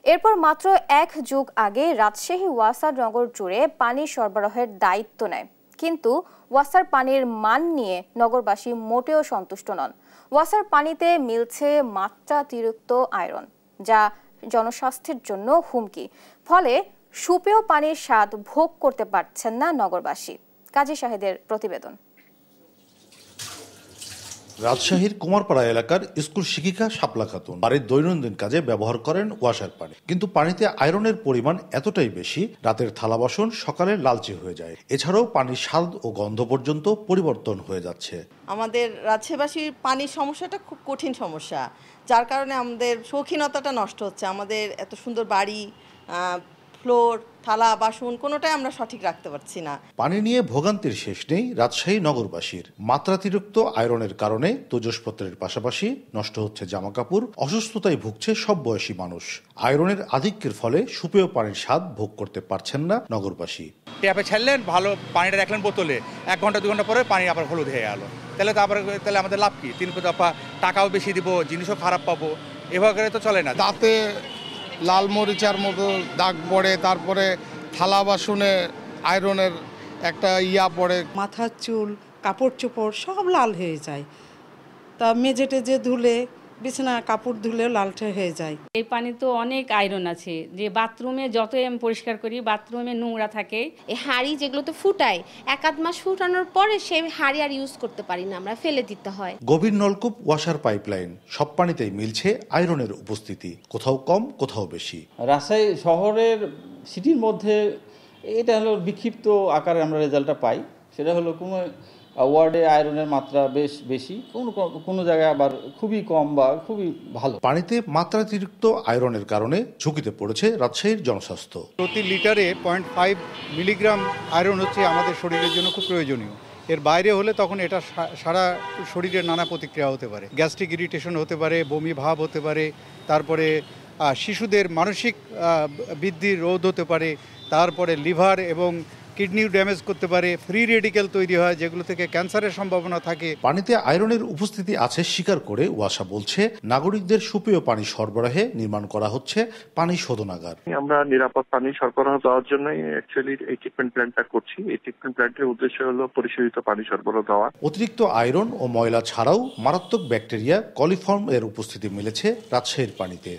এরপর মাত্র 1 যুগ আগে রাজশাহী ওয়াসার নগর জুড়ে পানি সরবরাহের দায়িত্ব নেয়, কিন্তু ওয়াসার পানির মান নিয়ে নগরবাসী মোটেও সন্তুষ্ট নন। ওয়াসার পানিতে মিলছে মাত্রাতিরিক্ত আয়রন, যা জনস্বাস্থ্যের জন্য হুমকি। ফলে সুপেয় পানির স্বাদ ভোগ করতে পারছেন না নগরবাসী। কাজী শাহেদের প্রতিবেদন। রাজশাহীর কুমারপাড়া এলাকার স্কুল শিক্ষিকা শাপলা খাতুন বাড়ির দৈনন্দিন কাজে ব্যবহার করেন ওয়াসার পানি, কিন্তু পানিতে আয়রনের পরিমাণ এতটাই বেশি রাতের থালা বাসন সকালে লালচে হয়ে যায়। এছাড়াও পানির স্বাদ ও গন্ধ পর্যন্ত পরিবর্তন হয়ে যাচ্ছে। আমাদের রাজশাহীবাসীর পানির সমস্যাটা খুব কঠিন সমস্যা, যার কারণে আমাদের শৌখিনতাটা নষ্ট হচ্ছে। আমাদের এত সুন্দর বাড়ি, ফ্লোর, থালা বাসন কোনোটাই আমরা সঠিক রাখতে পারছি না। পানি নিয়ে ভোগান্তির শেষ নেই রাজশাহী নগরবাসীর। মাত্রাতিরিক্ত আয়রনের কারণে তৈজসপত্রের পাশাপাশি নষ্ট হচ্ছে জামাকাপড়, অসুস্থতায় ভুগছে সব বয়সী মানুষ। আয়রনের আধিক্যের ফলে সুপেয় পানির স্বাদ ভোগ করতে পারছেন না নগরবাসী। ট্যাপে ছাড়লেন, ভালো পানিটা রাখলেন বোতলে, 1 ঘন্টা 2 ঘন্টা পরে পানি আবার হলুদ হয়ে গেল, তাহলে আমাদের লাভ কি? 3 দফা টাকাও বেশি দিব, জিনিসও খারাপ পাবো, এভাবে তো চলে না। তাতে লাল মরিচার মতো দাগ পড়ে, তারপরে থালা বাসনে আয়রনের একটা পড়ে, মাথার চুল, কাপড় চোপড় সব লাল হয়ে যায়। তা মেঝে টেজে ধুলে, বিছানা কাপড় ধুলেও লালটে হয়ে যায়। এই পানি তো অনেক আয়রন আছে, যে বাথরুমে যতই আমি পরিষ্কার করি বাথরুমে নোংরা থাকে। এই হাঁড়ি যেগুলো তো ফুটাই, 1-8 মাস ফুটানোর পরে সেই হাঁড়ি আর ইউজ করতে পারি না, আমরা ফেলে দিতে হয়। গভীর নলকূপ, ওয়াসার পাইপলাইন সব পানিতেই মিলছে আয়রনের উপস্থিতি, কোথাও কম কোথাও বেশি। রাজশাহী শহরের সিটির মধ্যে এটা হলো বিক্ষিপ্ত আকারে আমরা রেজাল্টটা পাই। সেটা হলো কোনো ওয়ার্ডে আয়রনের মাত্রা বেশ বেশি, কোনো জায়গায় আবার খুবই কম বা খুবই ভালো। পানিতে মাত্রাতিরিক্ত আয়রনের কারণে ঝুঁকিতে পড়েছে রাজশাহীর জনস্বাস্থ্য। প্রতি লিটারে 0.5 মিলিগ্রাম আয়রন হচ্ছে আমাদের শরীরের জন্য খুব প্রয়োজনীয়। এর বাইরে হলে তখন এটা সারা শরীরের নানা প্রতিক্রিয়া হতে পারে, গ্যাস্ট্রিক ইরিটেশন হতে পারে, বমি ভাব হতে পারে, তারপরে শিশুদের মানসিক বৃদ্ধি রোধ হতে পারে, তারপরে লিভার এবং কিডনিও ড্যামেজ করতে পারে, ফ্রি রেডিক্যাল তৈরি হয় যেগুলো থেকে ক্যান্সারের সম্ভাবনা থাকে। পানিতে আয়রনের উপস্থিতি আছে স্বীকার করে ওয়াসা বলছে, নাগরিকদের সুপেয় পানি সরবরাহে নির্মাণ করা হচ্ছে পানি শোধনাগার। আমরা নিরাপদ পানি সরবরাহ দেওয়ার জন্যই অ্যাকচুয়ালি এই ট্রিটমেন্ট প্ল্যান্টটা করছি। এই ট্রিটমেন্ট প্ল্যান্টের উদ্দেশ্য হলো পরিশোধিত পানি সরবরাহ দেওয়া। অতিরিক্ত আয়রন ও ময়লা ছাড়াও মারাত্মক ব্যাকটেরিয়া কলিফর্ম এর উপস্থিতি মিলেছে রাজশাহীর পানিতে।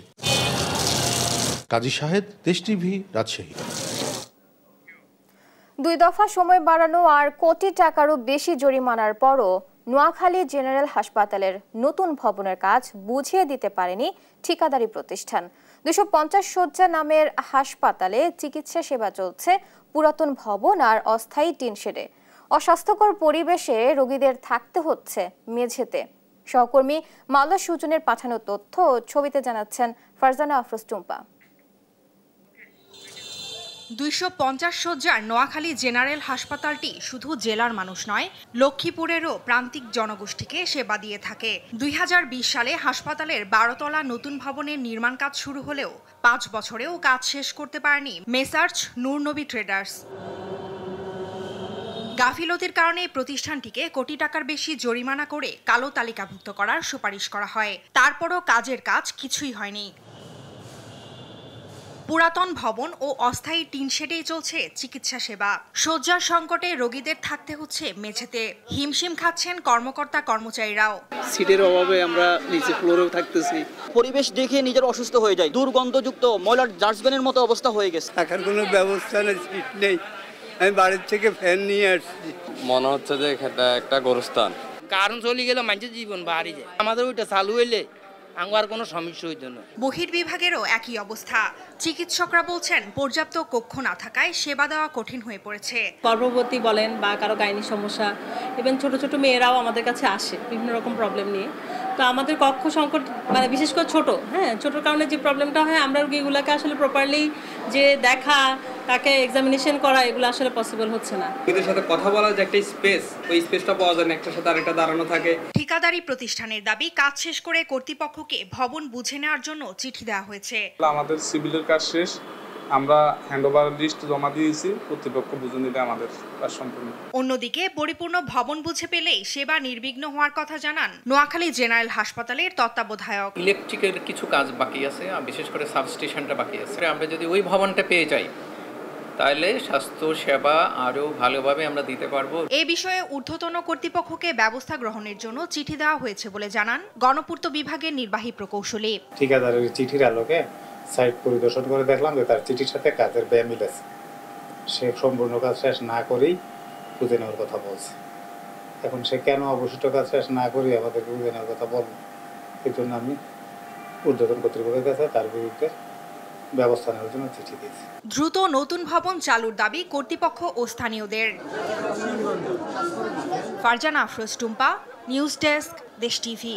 কাজী শাহেদ, দেশ টিভি, রাজশাহী। 2 দফা সময় বাড়ানো আর কোটি টাকারও বেশি জরিমানার পরও নোয়াখালী জেনারেল হাসপাতালের নতুন ভবনের কাজ বুঝিয়ে দিতে পারেনি ঠিকাদারি প্রতিষ্ঠান। 250 শয্যা নামের হাসপাতালে চিকিৎসা সেবা চলছে পুরাতন ভবন আর অস্থায়ী টিন শেডে। অস্বাস্থ্যকর পরিবেশে রোগীদের থাকতে হচ্ছে মেঝেতে। সহকর্মী মাওলা সুজনের পাঠানো তথ্য ছবিতে জানাচ্ছেন ফারজানা আফরোজ টুম্পা। 250 শয্যার নোয়াখালী জেনারেল হাসপাতালটি শুধু জেলার মানুষ নয়, লক্ষ্মীপুরেরও প্রান্তিক জনগোষ্ঠীকে সেবা দিয়ে থাকে। 2020 সালে হাসপাতালের 12 তলা নতুন ভবনের নির্মাণ কাজ শুরু হলেও 5 বছরেও কাজ শেষ করতে পারেনি মেসার্স নূরনবী ট্রেডার্স। গাফিলতির কারণে প্রতিষ্ঠানটিকে কোটি টাকার বেশি জরিমানা করে কালো তালিকাভুক্ত করার সুপারিশ করা হয়। তারপরও কাজের কাজ কিছুই হয়নি। পুরাতন ভবন ও অস্থায়ী টিন শেডেই চলছে চিকিৎসা সেবা। শয্যার সংকটে রোগীদের থাকতে হচ্ছে মেঝেতে। হিমশিম খাচ্ছেন কর্মকর্তা কর্মচারীরাও। সিটের অভাবে আমরা নিচে ফ্লোরেও থাকতেছি। পরিবেশ দেখে নিজের অসুস্থ হয়ে যায়। দুর্গন্ধযুক্ত ময়লার ডাস্টবিনের মতো অবস্থা হয়ে গেছে। থাকার কোনো ব্যবস্থা নেই, সিট নেই। আমি বাড়ির থেকে ফ্যান নিয়ে আসছি। মনে হচ্ছে যে এটা একটা গোরস্থান। কারণ চলে গেলে মানুষের জীবন বাড়ি যায়। আমাদের ওইটা চালু হইলে আর কোনো সমস্যা হইতো না। বহির্বিভাগেরও একই অবস্থা। চিকিৎসকরা বলছেন পর্যাপ্ত কক্ষ না থাকায় সেবা দেওয়া কঠিন হয়ে পড়েছে। গর্ভবতী বলেন বা কারো গাইনি সমস্যা, ইভেন ছোট ছোট মেয়েরাও আমাদের কাছে আসে বিভিন্ন রকম প্রবলেম নিয়ে। তো আমাদের কক্ষ সংকট মানে বিশেষ করে ছোটোর কারণে যে প্রবলেমটা হয়, আমরা রোগীগুলোকে আসলে প্রপারলি যে দেখা, তাকে এক্সামিনেশন করা, এগুলো আসলে পসিবল হচ্ছে না। এদের সাথে কথা বলার যে একটা স্পেস, ওই স্পেসটা পাওয়া যায় না, একটার সাথে আরেকটা দাঁড়ানো থাকে। ঠিকাদারি প্রতিষ্ঠানের দাবি কাজ শেষ করে কর্তৃপক্ষকে ভবন বুঝে নেওয়ার জন্য চিঠি দেওয়া হয়েছে। আমাদের সিভিলের কাজ শেষ, আমরা হ্যান্ডওভার লিস্ট জমা দিয়েছি, কর্তৃপক্ষ বুঝে নিলে আমাদের কাজ সম্পূর্ণ। অন্যদিকে পরিপূর্ণ ভবন বুঝে পেলেই সেবা নির্বিঘ্ন হওয়ার কথা জানান নোয়াখালী জেনারেল হাসপাতালের তত্ত্বাবধায়ক। ইলেকট্রিকের কিছু কাজ বাকি আছে, বিশেষ করে সাবস্টেশনটা বাকি আছে। আমরা যদি ওই ভবনটা পেয়ে যাই তাহলে স্বাস্থ্য সেবা আরো ভালোভাবে আমরা দিতে পারবো। এই বিষয়ে ঊর্ধ্বতন কর্তৃপক্ষকে ব্যবস্থা গ্রহণের জন্য চিঠি দেওয়া হয়েছে বলে জানান গণপূর্ত বিভাগের নির্বাহী প্রকৌশলী। ঠিকাদারের চিঠির আলোকে সাইট পরিদর্শন করে দেখলাম যে তার চিঠির সাথে কাজের ব্যয় মিলেছে। সে সম্পূর্ণ কাজ শেষ না করেই বুঝে নেওয়ার কথা বলছে। এখন সে কেন অবশিষ্ট কাজ শেষ না করে আমাদেরকে বুঝে নেওয়ার কথা বলবে, এই জন্য আমি ঊর্ধ্বতন কর্তৃপক্ষের কাছে তার বিরুদ্ধে ব্যবস্থা নেওয়ার জন্য চিঠি দিয়েছি। দ্রুত নতুন ভবন চালুর দাবি কর্তৃপক্ষ ও স্থানীয়দের। ফারজানা আফরোজ টুম্পা, নিউজ ডেস্ক, দেশ টিভি।